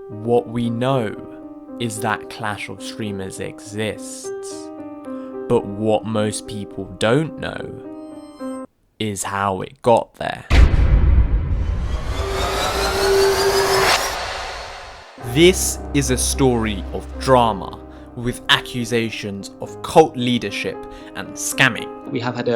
What we know is that Clash of Streamers exists, but what most people don't know is how it got there. This is a story of drama with accusations of cult leadership and scamming. We have had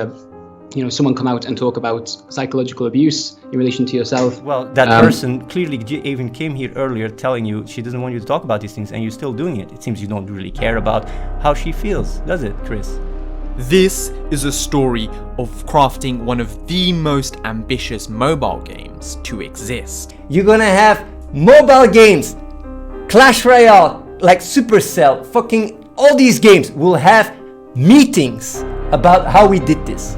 someone come out and talk about psychological abuse in relation to yourself. Well, that person clearly even came here earlier telling you she doesn't want you to talk about these things, and you're still doing it. It seems you don't really care about how she feels, does it, Chris? This is a story of crafting one of the most ambitious mobile games to exist. You're gonna have mobile games, Clash Royale, like Supercell, fucking all these games will have meetings about how we did this.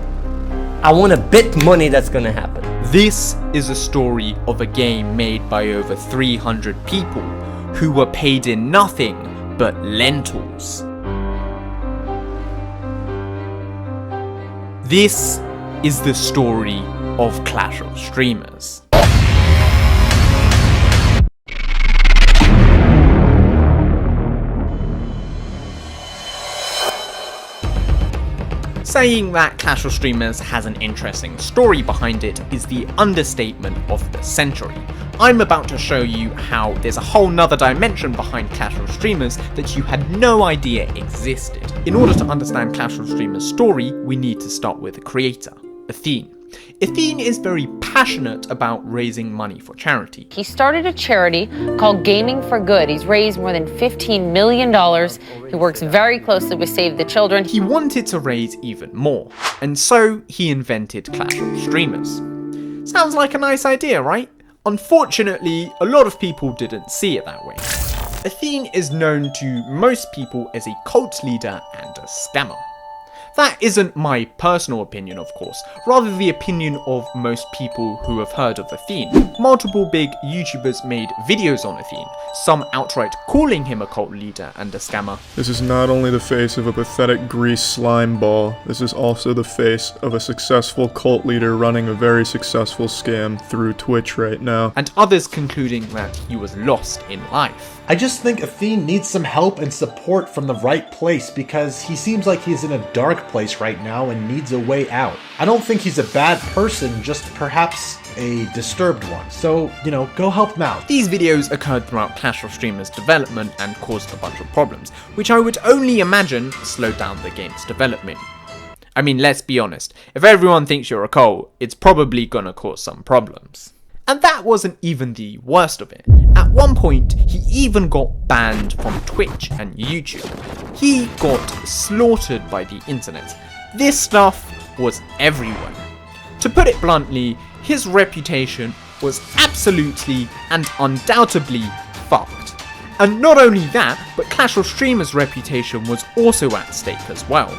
I want to bet money that's gonna happen. This is a story of a game made by over 300 people who were paid in nothing but lentils. This is the story of Clash of Streamers. Saying that Clash of Streamers has an interesting story behind it is the understatement of the century. I'm about to show you how there's a whole nother dimension behind Clash of Streamers that you had no idea existed. In order to understand Clash of Streamers' story, we need to start with the creator, Athene. Athene is very passionate about raising money for charity. He started a charity called Gaming for Good. He's raised more than $15 million. He works very closely with Save the Children. He wanted to raise even more, and so he invented Clash of Streamers. Sounds like a nice idea, right? Unfortunately, a lot of people didn't see it that way. Athene is known to most people as a cult leader and a scammer. That isn't my personal opinion, of course, rather the opinion of most people who have heard of Athene. Multiple big YouTubers made videos on Athene, some outright calling him a cult leader and a scammer. This is not only the face of a pathetic grease slime ball, this is also the face of a successful cult leader running a very successful scam through Twitch right now. And others concluding that he was lost in life. I just think Athene needs some help and support from the right place because he seems like he's in a dark place right now and needs a way out. I don't think he's a bad person, just perhaps a disturbed one. So, go help him out. These videos occurred throughout Clash of Streamers' development and caused a bunch of problems, which I would only imagine slowed down the game's development. I mean, let's be honest, if everyone thinks you're a cult, it's probably gonna cause some problems. And that wasn't even the worst of it. At one point, he even got banned from Twitch and YouTube. He got slaughtered by the internet. This stuff was everywhere. To put it bluntly, his reputation was absolutely and undoubtedly fucked. And not only that, but Clash of Streamers' reputation was also at stake as well.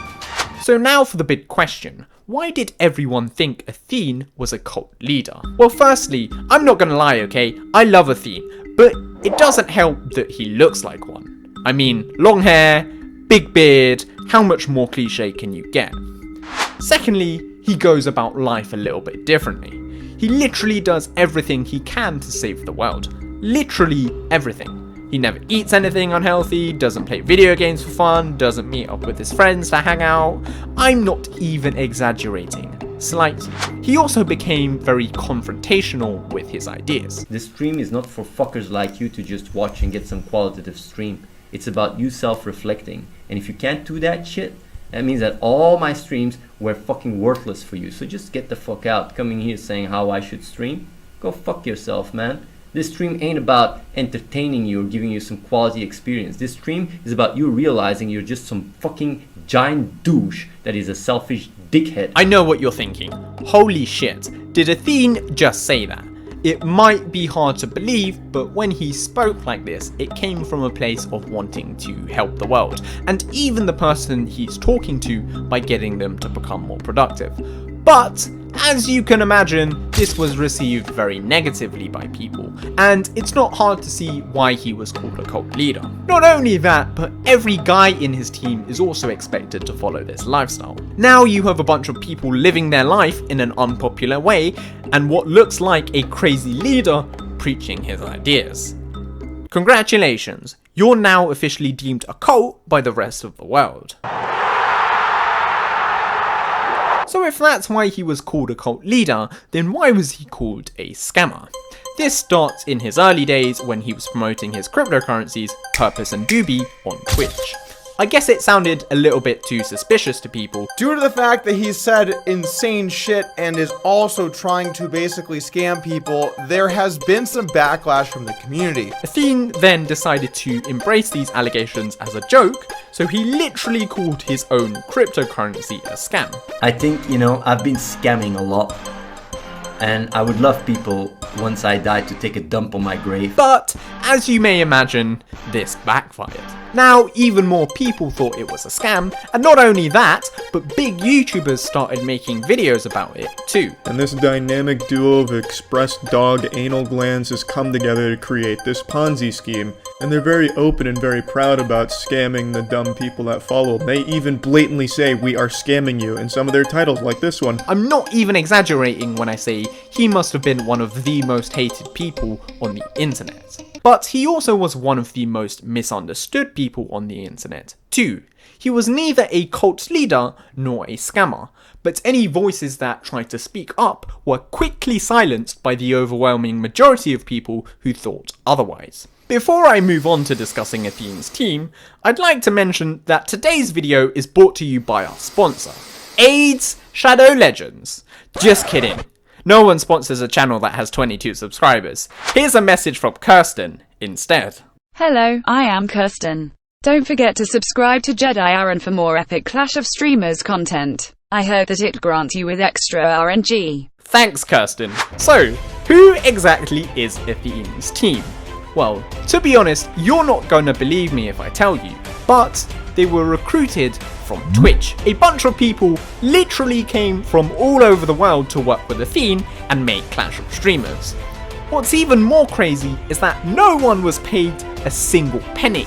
So now for the big question. Why did everyone think Athene was a cult leader? Well, firstly, I'm not gonna lie, okay? I love Athene, but it doesn't help that he looks like one. I mean, long hair, big beard, how much more cliche can you get? Secondly, he goes about life a little bit differently. He literally does everything he can to save the world. Literally everything. He never eats anything unhealthy, doesn't play video games for fun, doesn't meet up with his friends to hang out. I'm not even exaggerating slightly. He also became very confrontational with his ideas. This stream is not for fuckers like you to just watch and get some qualitative stream. It's about you self-reflecting. And if you can't do that shit, that means that all my streams were fucking worthless for you. So just get the fuck out. Coming here saying how I should stream? Go fuck yourself, man. This stream ain't about entertaining you or giving you some quality experience. This stream is about you realizing you're just some fucking giant douche that is a selfish dickhead. I know what you're thinking. Holy shit, did Athene just say that? It might be hard to believe, but when he spoke like this, it came from a place of wanting to help the world, and even the person he's talking to by getting them to become more productive. But as you can imagine, this was received very negatively by people, and it's not hard to see why he was called a cult leader. Not only that, but every guy in his team is also expected to follow this lifestyle. Now you have a bunch of people living their life in an unpopular way, and what looks like a crazy leader preaching his ideas. Congratulations, you're now officially deemed a cult by the rest of the world. So if that's why he was called a cult leader, then why was he called a scammer? This starts in his early days when he was promoting his cryptocurrencies, Purpose and Doobie, on Twitch. I guess it sounded a little bit too suspicious to people. Due to the fact that he said insane shit and is also trying to basically scam people, there has been some backlash from the community. Athene then decided to embrace these allegations as a joke, so he literally called his own cryptocurrency a scam. I think, I've been scamming a lot. And I would love people, once I die, to take a dump on my grave. But, as you may imagine, this backfired. Now, even more people thought it was a scam, and not only that, but big YouTubers started making videos about it too. And this dynamic duo of expressed dog anal glands has come together to create this Ponzi scheme. And they're very open and very proud about scamming the dumb people that follow them. They even blatantly say, "We are scamming you," in some of their titles, like this one. I'm not even exaggerating when I say he must have been one of the most hated people on the internet. But he also was one of the most misunderstood people on the internet too. He was neither a cult leader nor a scammer, but any voices that tried to speak up were quickly silenced by the overwhelming majority of people who thought otherwise. Before I move on to discussing Athene's team, I'd like to mention that today's video is brought to you by our sponsor, AIDS Shadow Legends. Just kidding. No one sponsors a channel that has 22 subscribers. Here's a message from Kirsten instead. Hello, I am Kirsten. Don't forget to subscribe to Jedi Aaron for more epic Clash of Streamers content. I heard that it grants you with extra RNG. Thanks, Kirsten. So, who exactly is Athene's team? Well, to be honest, you're not gonna believe me if I tell you, but they were recruited from Twitch. A bunch of people literally came from all over the world to work with Athene and make Clash of Streamers. What's even more crazy is that no one was paid a single penny.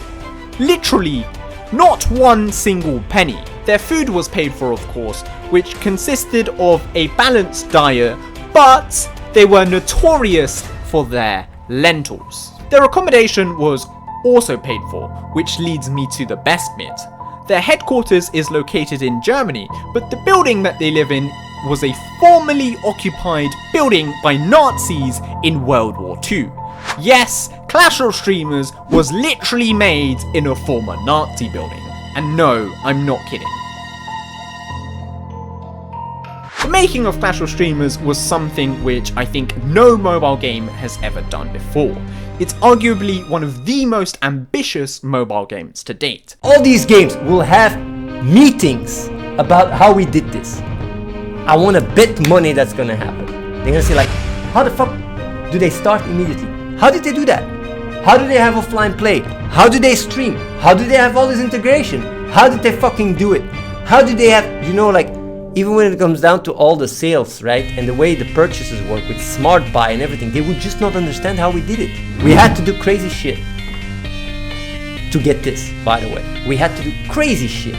Literally, not one single penny. Their food was paid for, of course, which consisted of a balanced diet, but they were notorious for their lentils. Their accommodation was also paid for, which leads me to the best bit. Their headquarters is located in Germany, but the building that they live in was a formerly occupied building by Nazis in World War II. Yes, Clash of Streamers was literally made in a former Nazi building. And no, I'm not kidding. The making of Clash of Streamers was something which I think no mobile game has ever done before. It's arguably one of the most ambitious mobile games to date. All these games will have meetings about how we did this. I want to bet money that's gonna happen. They're gonna say like, how the fuck do they start immediately? How did they do that? How do they have offline play? How do they stream? How do they have all this integration? How did they fucking do it? How do they have, even when it comes down to all the sales, right? And the way the purchases work with smart buy and everything, they would just not understand how we did it. We had to do crazy shit to get this, by the way. We had to do crazy shit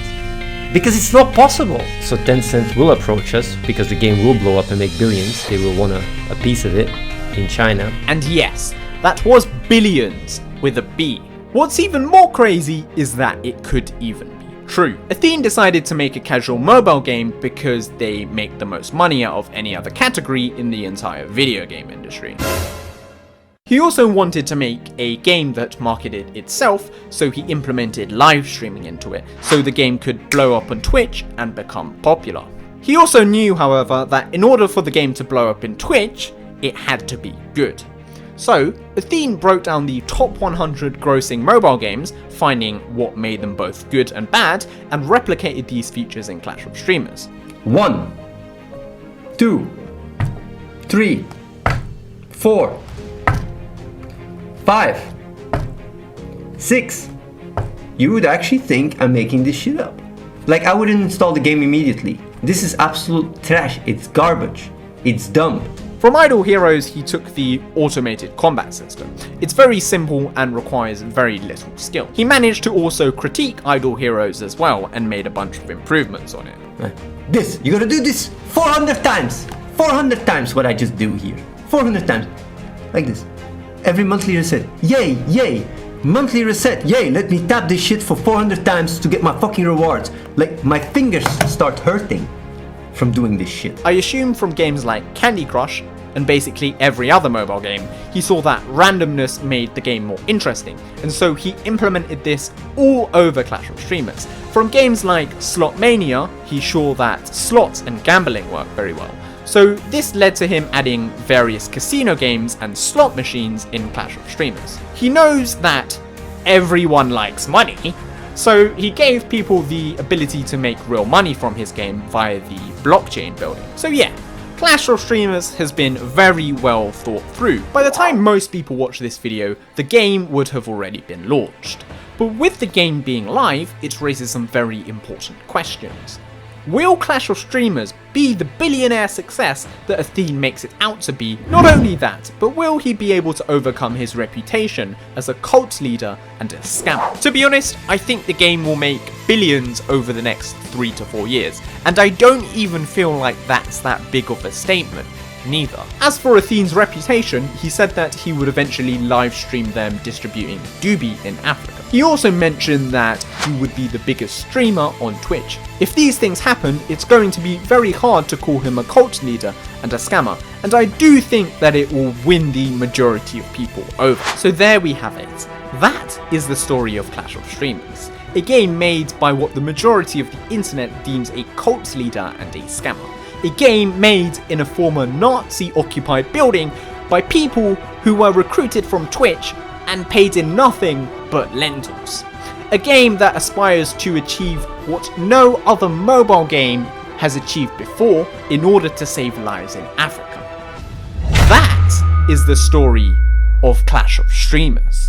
because it's not possible. So Tencent will approach us because the game will blow up and make billions. They will want a piece of it in China. And yes, that was billions with a B. What's even more crazy is that it could even be true. Athene decided to make a casual mobile game because they make the most money out of any other category in the entire video game industry. He also wanted to make a game that marketed itself, so he implemented live streaming into it, so the game could blow up on Twitch and become popular. He also knew, however, that in order for the game to blow up in Twitch, it had to be good. So, Athene broke down the top 100 grossing mobile games, finding what made them both good and bad, and replicated these features in Clash of Streamers. 1, 2, 3, 4, 5, 6. You would actually think I'm making this shit up. Like, I wouldn't install the game immediately. This is absolute trash. It's garbage. It's dumb. From Idle Heroes, he took the automated combat system. It's very simple and requires very little skill. He managed to also critique Idle Heroes as well and made a bunch of improvements on it. This, you gotta do this 400 times. 400 times what I just do here. 400 times. Like this. every monthly reset. Yay, yay. Monthly reset, yay, let me tap this shit for 400 times to get my fucking rewards. Like, my fingers start hurting from doing this shit. I assume from games like Candy Crush, and basically every other mobile game, he saw that randomness made the game more interesting, and so he implemented this all over Clash of Streamers. From games like Slot Mania, he saw that slots and gambling work very well. So this led to him adding various casino games and slot machines in Clash of Streamers. He knows that everyone likes money, so he gave people the ability to make real money from his game via the blockchain building. So yeah, Clash of Streamers has been very well thought through. By the time most people watch this video, the game would have already been launched. But with the game being live, it raises some very important questions. Will Clash of Streamers be the billionaire success that Athene makes it out to be? Not only that, but will he be able to overcome his reputation as a cult leader and a scammer? To be honest, I think the game will make billions over the next 3 to 4 years, and I don't even feel like that's that big of a statement. Neither. As for Athene's reputation, he said that he would eventually live stream them distributing Doobie in Africa. He also mentioned that he would be the biggest streamer on Twitch. If these things happen, it's going to be very hard to call him a cult leader and a scammer, and I do think that it will win the majority of people over. So there we have it. That is the story of Clash of Streamers. A game made by what the majority of the internet deems a cult leader and a scammer. A game made in a former Nazi-occupied building by people who were recruited from Twitch and paid in nothing but lentils. A game that aspires to achieve what no other mobile game has achieved before in order to save lives in Africa. That is the story of Clash of Streamers.